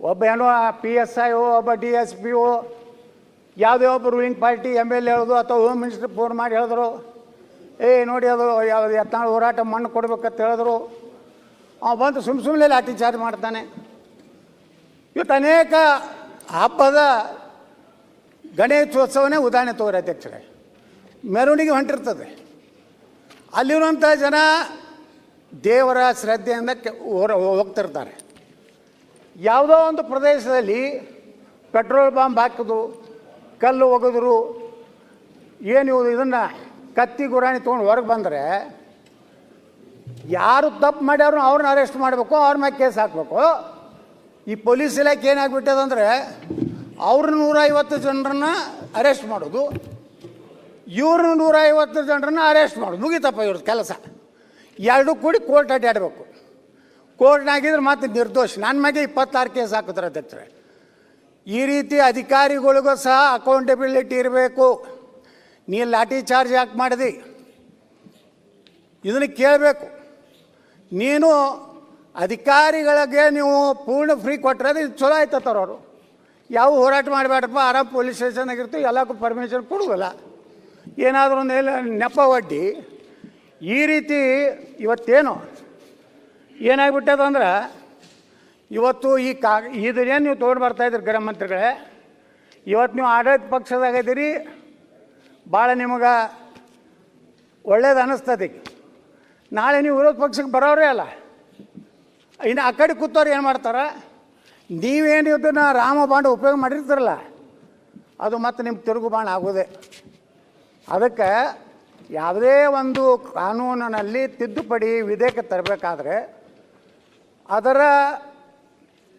ಒಬ್ಬ ಏನೋ PSI ಒಬ್ಬ DSP ಯಾವುದೇ ಒಬ್ಬ ರೂಲಿಂಗ್ ಪಾರ್ಟಿ MLA ಹೇಳೋದು ಅಥವಾ ಹೋಮ್ ಮಿನಿಸ್ಟರ್ ಫೋನ್ ಮಾಡಿ ಹೇಳಿದ್ರು, ನೋಡಿ ಅದು ಯಾವುದು ಯತ್ನಾಳ್ ಹೋರಾಟ ಮಣ್ಣು ಕೊಡ್ಬೇಕಂತ ಹೇಳಿದ್ರು. ಬಂದು ಸುಮ್ಮನೆ ಲಾಠಿ ಚಾರ್ಜ್ ಮಾಡ್ತಾನೆ. ಇವತ್ತು ಅನೇಕ ಹಬ್ಬದ ಗಣೇಶೋತ್ಸವನೇ ಉದಾಹರಣೆ ತಗೋರಿ ಅಧ್ಯಕ್ಷರೇ. ಮೆರವಣಿಗೆ ಹೊಂಟಿರ್ತದೆ, ಅಲ್ಲಿರುವಂಥ ಜನ ದೇವರ ಶ್ರದ್ಧೆಯಿಂದ ಹೋಗ್ತಿರ್ತಾರೆ. ಯಾವುದೋ ಒಂದು ಪ್ರದೇಶದಲ್ಲಿ ಪೆಟ್ರೋಲ್ ಬಾಂಬ್ ಹಾಕಿದ್ರು, ಕಲ್ಲು ಒಗೆದ್ರು, ಏನು ಇದನ್ನು ಕತ್ತಿ ಗುರಾಣಿ ತೊಗೊಂಡು ಹೊರಗೆ ಬಂದರೆ ಯಾರು ತಪ್ಪು ಮಾಡ್ಯಾರು ಅವ್ರನ್ನ ಅರೆಸ್ಟ್ ಮಾಡಬೇಕು, ಅವ್ರ ಮೇಲೆ ಕೇಸ್ ಹಾಕಬೇಕು. ಈ ಪೊಲೀಸ್ ಇಲಾಖೆ ಏನಾಗ್ಬಿಟ್ಟದಂದರೆ ಅವ್ರನ್ನ 150 ಜನರನ್ನ ಅರೆಸ್ಟ್ ಮಾಡೋದು, ಇವ್ರನ್ನ 150 ಜನರನ್ನ ಅರೆಸ್ಟ್ ಮಾಡೋದು, ಮುಗಿತಪ್ಪ ಇವ್ರದ್ದು ಕೆಲಸ. ಎರಡೂ ಕೂಡಿ ಕೋರ್ಟ್ ಅಡ್ಡಾಡಬೇಕು. ಕೋರ್ಟ್ನಾಗಿದ್ರೆ ಮತ್ತೆ ನಿರ್ದೋಷ. ನನ್ನ ಮ್ಯಾಗೆ 26 ಕೇಸ್ ಹಾಕಿದ್ರೆ ಅಧ್ಯಕ್ಷರೇ. ಈ ರೀತಿ ಅಧಿಕಾರಿಗಳಿಗೂ ಸಹ ಅಕೌಂಟಬಿಲಿಟಿ ಇರಬೇಕು. ನೀ ಲಾಠಿ ಚಾರ್ಜ್ ಯಾಕೆ ಮಾಡಿದಿ ಇದನ್ನು ಕೇಳಬೇಕು. ನೀನು ಅಧಿಕಾರಿಗಳಿಗೆ ನೀವು ಪೂರ್ಣ ಫ್ರೀ ಕೊಟ್ಟರೆ ಅದು ಚಲೋ ಆಯ್ತವ್ರು. ಅವರು ಯಾವ ಹೋರಾಟ ಮಾಡಬೇಡಪ್ಪ, ಆರಾಮ್ ಪೊಲೀಸ್ ಸ್ಟೇಷನ್ನಾಗಿರ್ತೀವಿ, ಎಲ್ಲಕ್ಕೂ ಪರ್ಮಿಷನ್ ಕೊಡುವಲ್ಲ. ಏನಾದರೂ ಒಂದು ನೆಪ ಒಡ್ಡಿ ಈ ರೀತಿ ಇವತ್ತೇನು ಏನಾಗ್ಬಿಟ್ಟದಂದ್ರೆ, ಇವತ್ತು ಇದನ್ನೇನು ನೀವು ತೊಗೊಂಡು ಬರ್ತಾಯಿದ್ರಿ ಗೃಹ ಮಂತ್ರಿಗಳೇ, ಇವತ್ತು ನೀವು ಆಡಳಿತ ಪಕ್ಷದಾಗಿದ್ದೀರಿ, ಭಾಳ ನಿಮಗೆ ಒಳ್ಳೇದು ಅನ್ನಿಸ್ತದೆ. ನಾಳೆ ನೀವು ವಿರೋಧ ಪಕ್ಷಕ್ಕೆ ಬರೋರೇ ಅಲ್ಲ. ಇನ್ನು ಆ ಕಡೆ ಕೂತವ್ರು ಏನು ಮಾಡ್ತಾರೆ, ನೀವೇನು ಇದನ್ನು ರಾಮಬಾಣ ಉಪಯೋಗ ಮಾಡಿರ್ತಾರಲ್ಲ, ಅದು ಮತ್ತು ನಿಮ್ಗೆ ತಿರುಗು ಬಾಣ ಆಗೋದೆ. ಅದಕ್ಕೆ ಯಾವುದೇ ಒಂದು ಕಾನೂನಿನಲ್ಲಿ ತಿದ್ದುಪಡಿ ವಿಧೇಯಕ ತರಬೇಕಾದ್ರೆ ಅದರ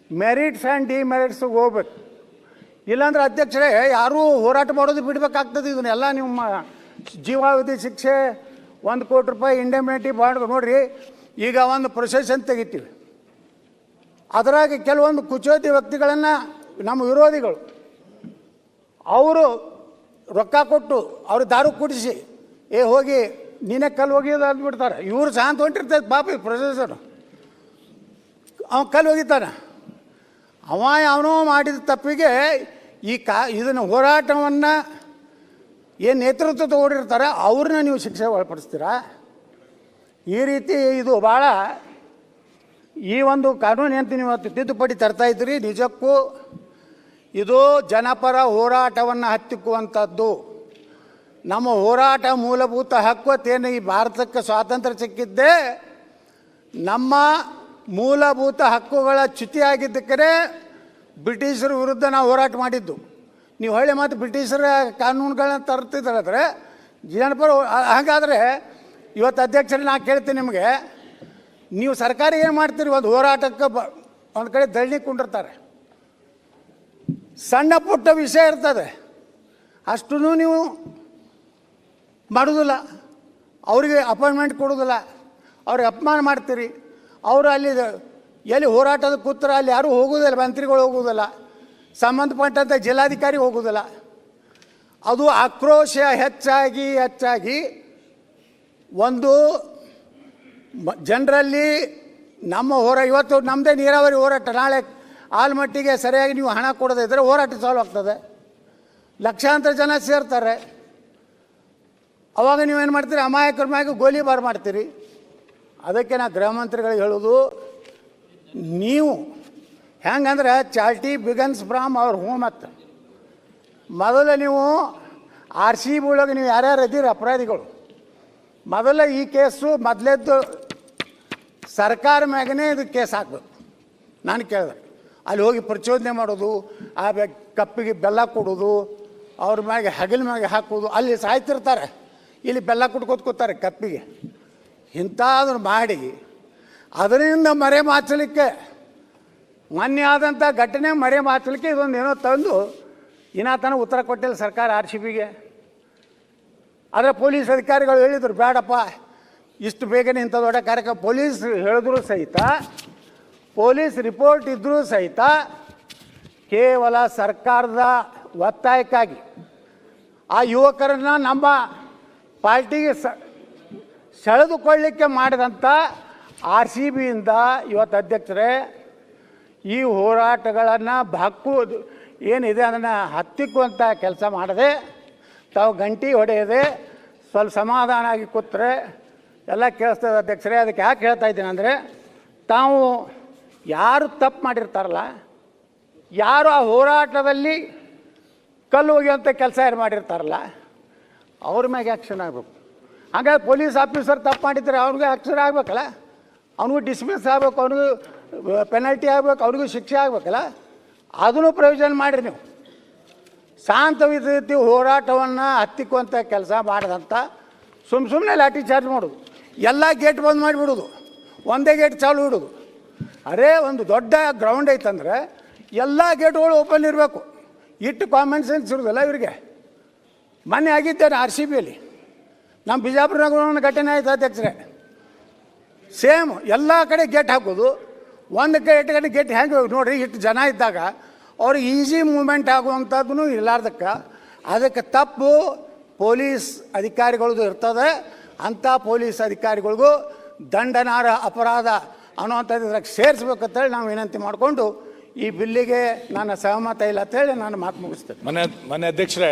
ಮೆರಿಟ್ಸ್ ಆ್ಯಂಡ್ ಡಿಮೆರಿಟ್ಸ್ಗೆ ಹೋಗ್ಬೇಕು. ಇಲ್ಲಾಂದ್ರೆ ಅಧ್ಯಕ್ಷರೇ ಯಾರೂ ಹೋರಾಟ ಮಾಡೋದು ಬಿಡಬೇಕಾಗ್ತದೆ. ಇದನ್ನೆಲ್ಲ ನಿಮ್ಮ ಜೀವಾವಧಿ ಶಿಕ್ಷೆ, 1 ಕೋಟಿ ರೂಪಾಯಿ ಇಂಡೆಮ್ನಿಟಿ ಬಾಂಡ್ ನೋಡಿರಿ. ಈಗ ಒಂದು ಪ್ರೊಸೆಷನ್ ತೆಗಿತೀವಿ, ಅದರಾಗ ಕೆಲವೊಂದು ಕುಚೋತಿ ವ್ಯಕ್ತಿಗಳನ್ನು ನಮ್ಮ ವಿರೋಧಿಗಳು ಅವರು ರೊಕ್ಕ ಕೊಟ್ಟು ಅವ್ರು ದಾರು ಕುಡಿಸಿ ಹೋಗಿ ನೀನೇ ಕಲ್ಲು ಹೋಗಿದ್ದು ಅಂದ್ಬಿಡ್ತಾರೆ. ಇವರು ಶಾಂತ ಹೊಂಟಿರ್ತದೆ ಪಾಪ ಪ್ರೊಸೆಸರು. ಅವನು ಕಲ್ಲು ಹೋಗಿತಾನೆ, ಅವನೋ ಮಾಡಿದ ತಪ್ಪಿಗೆ ಇದನ್ನು ಹೋರಾಟವನ್ನು ಏನು ನೇತೃತ್ವ ತಗೊಂಡಿರ್ತಾರೆ ಅವ್ರನ್ನ ನೀವು ಶಿಕ್ಷೆ ಒಳಪಡಿಸ್ತೀರಾ? ಈ ರೀತಿ ಇದು ಭಾಳ ಈ ಒಂದು ಕಾನೂನು ಅಂತ ನೀವು ತಿದ್ದುಪಡಿ ತರ್ತಾಯಿದ್ರಿ. ನಿಜಕ್ಕೂ ಇದು ಜನಪರ ಹೋರಾಟವನ್ನು ಹತ್ತಿಕ್ಕುವಂಥದ್ದು. ನಮ್ಮ ಹೋರಾಟ ಮೂಲಭೂತ ಹಕ್ಕುತ್ತೇನು ಈ ಭಾರತಕ್ಕೆ ಸ್ವಾತಂತ್ರ್ಯ ಸಿಕ್ಕಿದ್ದೇ ನಮ್ಮ ಮೂಲಭೂತ ಹಕ್ಕುಗಳ ಚ್ಯುತಿಯಾಗಿದ್ದಕ್ಕೆ ಬ್ರಿಟಿಷರ ವಿರುದ್ಧ ನಾವು ಹೋರಾಟ ಮಾಡಿದ್ದು. ನೀವು ಹೊಳ್ಳಿ ಮತ್ತು ಬ್ರಿಟಿಷರ ಕಾನೂನುಗಳನ್ನ ತರ್ತಿದ್ರೆ ಜನಪರ. ಹಾಗಾದರೆ ಇವತ್ತು ಅಧ್ಯಕ್ಷರೇ ನಾನು ಕೇಳ್ತೀನಿ ನಿಮಗೆ, ನೀವು ಸರ್ಕಾರ ಏನು ಮಾಡ್ತೀರಿ? ಒಂದು ಹೋರಾಟಕ್ಕೆ ಒಂದು ಕಡೆ ದಳ್ಳಿ ಕೊಂಡಿರ್ತಾರೆ, ಸಣ್ಣ ಪುಟ್ಟ ವಿಷಯ ಇರ್ತದೆ, ಅಷ್ಟೂ ನೀವು ಮಾಡೋದಿಲ್ಲ, ಅವರಿಗೆ ಅಪಾಯಿಂಟ್ಮೆಂಟ್ ಕೊಡೋದಿಲ್ಲ, ಅವ್ರಿಗೆ ಅಪಮಾನ ಮಾಡ್ತೀರಿ. ಅವರು ಅಲ್ಲಿ ಎಲ್ಲಿ ಹೋರಾಟದ ಕೂತ್ರ ಅಲ್ಲಿ ಯಾರೂ ಹೋಗೋದಿಲ್ಲ, ಮಂತ್ರಿಗಳು ಹೋಗೋದಿಲ್ಲ, ಸಂಬಂಧಪಟ್ಟಂಥ ಜಿಲ್ಲಾಧಿಕಾರಿ ಹೋಗೋದಿಲ್ಲ. ಅದು ಆಕ್ರೋಶ ಹೆಚ್ಚಾಗಿ ಒಂದು ಜನರಲ್ಲಿ ನಮ್ಮ ಇವತ್ತು ನಮ್ಮದೇ ನೀರಾವರಿ ಹೋರಾಟ, ನಾಳೆ ಆಲ್ಮಟ್ಟಿಗೆ ಸರಿಯಾಗಿ ನೀವು ಹಣ ಕೊಡದೇ ಇದ್ದರೆ ಹೋರಾಟ ಸಾಲ್ವ್ ಆಗ್ತದೆ, ಲಕ್ಷಾಂತರ ಜನ ಸೇರ್ತಾರೆ. ಅವಾಗ ನೀವೇನು ಮಾಡ್ತೀರಿ? ಅಮಾಯಕರ ಮ್ಯಾಗ ಗೋಲಿಬಾರ್ ಮಾಡ್ತೀರಿ. ಅದಕ್ಕೆ ನಾ ಗೃಹ ಮಂತ್ರಿಗಳಿಗೆ ಹೇಳೋದು, ನೀವು ಹೆಂಗಂದ್ರೆ ಚಾಲ್ಟಿ ಬಿಗನ್ಸ್ ಫ್ರಾಮ್ ಅವ್ರ ಹೋಮ್ ಅಂತ. ಮೊದಲು ನೀವು RCB ಒಳಗೆ ನೀವು ಯಾರ್ಯಾರು ಇದ್ದೀರಿ ಅಪರಾಧಿಗಳು, ಮೊದಲ ಈ ಕೇಸು ಮೊದಲೇದ್ದು ಸರ್ಕಾರ ಮ್ಯಾಗನೇ ಇದು ಕೇಸ್ ಹಾಕಬೇಕು. ನಾನು ಕೇಳಿದೆ, ಅಲ್ಲಿ ಹೋಗಿ ಪ್ರಚೋದನೆ ಮಾಡೋದು, ಆ ಕಪ್ಪಿಗೆ ಬೆಲ್ಲ ಕೊಡೋದು, ಅವ್ರ ಮ್ಯಾಗೆ ಹಗಲ ಮ್ಯಾಗೆ ಹಾಕೋದು, ಅಲ್ಲಿ ಸಾಯ್ತಿರ್ತಾರೆ, ಇಲ್ಲಿ ಬೆಲ್ಲ ಕುಟ್ಕೋತಾರೆ ಕಪ್ಪಿಗೆ. ಇಂಥದನ್ನು ಮಾಡಿ ಅದರಿಂದ ಮರೆ ಮಾಚಲಿಕ್ಕೆ, ಮೊನ್ನೆ ಆದಂಥ ಘಟನೆ ಮರೆ ಮಾಚಲಿಕ್ಕೆ ಇದೊಂದು ಏನೋ ತಂದು ತನಕ ಉತ್ತರ ಕೊಟ್ಟಿಲ್ಲ ಸರ್ಕಾರ RCBಗೆ. ಆದರೆ ಪೊಲೀಸ್ ಅಧಿಕಾರಿಗಳು ಹೇಳಿದರು, ಬೇಡಪ್ಪ ಇಷ್ಟು ಬೇಗನೆ ಇಂಥ ದೊಡ್ಡ ಕಾರ್ಯಕ್ರಮ. ಪೊಲೀಸ್ ಹೇಳಿದ್ರು ಸಹಿತ, ಪೊಲೀಸ್ ರಿಪೋರ್ಟ್ ಇದ್ದರೂ ಸಹಿತ ಕೇವಲ ಸರ್ಕಾರದ ಒತ್ತಾಯಕ್ಕಾಗಿ ಆ ಯುವಕರನ್ನ ನಮ್ಮ ಪಾರ್ಟಿಗೆ ಸೆಳೆದುಕೊಳ್ಳಲಿಕ್ಕೆ ಮಾಡಿದಂಥ RCBಯಿಂದ ಇವತ್ತು ಅಧ್ಯಕ್ಷರೇ ಈ ಹೋರಾಟಗಳನ್ನು ಹಕ್ಕುವುದು ಏನಿದೆ ಅದನ್ನು ಹತ್ತಿಕ್ಕುವಂಥ ಕೆಲಸ ಮಾಡದೆ ತಾವು ಗಂಟಿ ಹೊಡೆಯದೆ ಸ್ವಲ್ಪ ಸಮಾಧಾನ ಆಗಿ ಕೂತ್ರೆ ಎಲ್ಲ ಕೇಳಿಸ್ತದೆ ಅಧ್ಯಕ್ಷರೇ. ಅದಕ್ಕೆ ಯಾಕೆ ಹೇಳ್ತಾ ಇದ್ದೀನಿ ಅಂದರೆ, ತಾವು ಯಾರು ತಪ್ಪು ಮಾಡಿರ್ತಾರಲ್ಲ, ಯಾರು ಆ ಹೋರಾಟದಲ್ಲಿ ಕಲ್ಲು ಒಗೆಯುವಂಥ ಕೆಲಸ ಯಾರು ಮಾಡಿರ್ತಾರಲ್ಲ ಅವ್ರ ಮ್ಯಾಗೆ ಆ್ಯಕ್ಷನ್ ಆಗಬೇಕು. ಹಾಗಾಗಿ ಪೊಲೀಸ್ ಆಫೀಸರ್ ತಪ್ಪು ಮಾಡಿದ್ರೆ ಅವ್ರಿಗೂ ಆ್ಯಕ್ಷನ್ ಆಗಬೇಕಲ್ಲ, ಅವನಿಗೂ ಡಿಸ್ಮಿಸ್ ಆಗಬೇಕು, ಅವನಿಗೂ ಪೆನಲ್ಟಿ ಆಗಬೇಕು, ಅವ್ರಿಗೂ ಶಿಕ್ಷೆ ಆಗಬೇಕಲ್ಲ. ಅದನ್ನು ಪ್ರಯೋಜನ ಮಾಡಿರಿ ನೀವು. ಶಾಂತವಿದ್ದ ಹೋರಾಟವನ್ನು ಹತ್ತಿಕ್ಕುವಂಥ ಕೆಲಸ ಮಾಡಿದಂಥ ಸುಮ್ಮನೆ ಲಾಠಿ ಚಾರ್ಜ್ ಮಾಡೋದು, ಎಲ್ಲ ಗೇಟ್ ಬಂದ್ ಮಾಡಿಬಿಡೋದು, ಒಂದೇ ಗೇಟ್ ಚಾಲು ಇಡೋದು. ಅರೇ ಒಂದು ದೊಡ್ಡ ಗ್ರೌಂಡ್ ಐತಂದರೆ ಎಲ್ಲ ಗೇಟ್ಗಳು ಓಪನ್ ಇರಬೇಕು. ಇಟ್ಟು ಕಾಮನ್ ಸೆನ್ಸ್ ಇರೋದಿಲ್ಲ ಇವರಿಗೆ. ಮೊನ್ನೆ ಆಗಿದ್ದೇನೆ RCBಯಲ್ಲಿ, ನಮ್ಮ ಬಿಜಾಪುರನಾಗ ಒಂದು ಘಟನೆ ಆಯ್ತು ಅಧ್ಯಕ್ಷರೇ. ಸೇಮ್ ಎಲ್ಲ ಕಡೆ ಗೇಟ್ ಹಾಕೋದು, ಒಂದು ಕಡೆ ಗೇಟ್ ಹೆಂಗೆ ನೋಡಿರಿ, ಇಷ್ಟು ಜನ ಇದ್ದಾಗ ಅವ್ರಿಗೆ ಈಸಿ ಮೂವ್ಮೆಂಟ್ ಆಗುವಂಥದ್ದು ಇರಲಾರ್ದಕ್ಕೆ ಅದಕ್ಕೆ ತಪ್ಪು ಪೊಲೀಸ್ ಅಧಿಕಾರಿಗಳದ್ದು ಇರ್ತದೆ. ಅಂಥ ಪೊಲೀಸ್ ಅಧಿಕಾರಿಗಳಿಗೂ ದಂಡನಾರ್ಹ ಅಪರಾಧ ಅನ್ನುವಂಥದ್ದು ಇದ್ರಾಗ ಸೇರಿಸ್ಬೇಕಂತೇಳಿ ನಾವು ವಿನಂತಿ ಮಾಡಿಕೊಂಡು ಈ ಬಿಲ್ಲಿಗೆ ನನ್ನ ಸಹಮತ ಇಲ್ಲ ಅಂತೇಳಿ ನಾನು ಮಾತು ಮುಗಿಸ್ತೇನೆ. ಮನೆ ಅಧ್ಯಕ್ಷರೇ.